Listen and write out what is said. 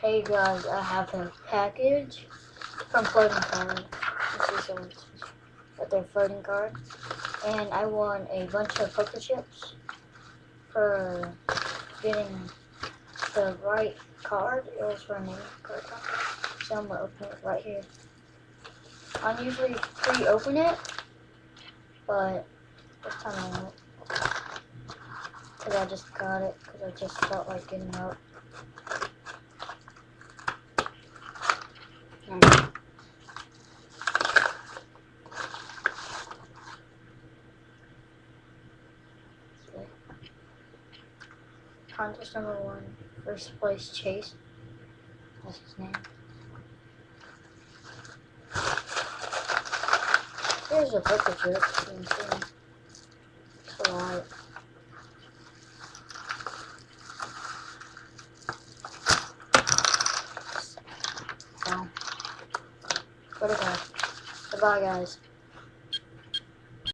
Hey guys, I have a package from FloatingCard. This is their FloatingCard, and I won a bunch of poker chips for getting the right card. It was for a name card, so I'm gonna open it right here. I usually pre-open it, but this time I won't, because I just got it because I just felt like getting out. Contest number 1, first place Chase. That's his name. Here's a poker chip. You can see. It's a lot. So, what a guy. Goodbye, guys.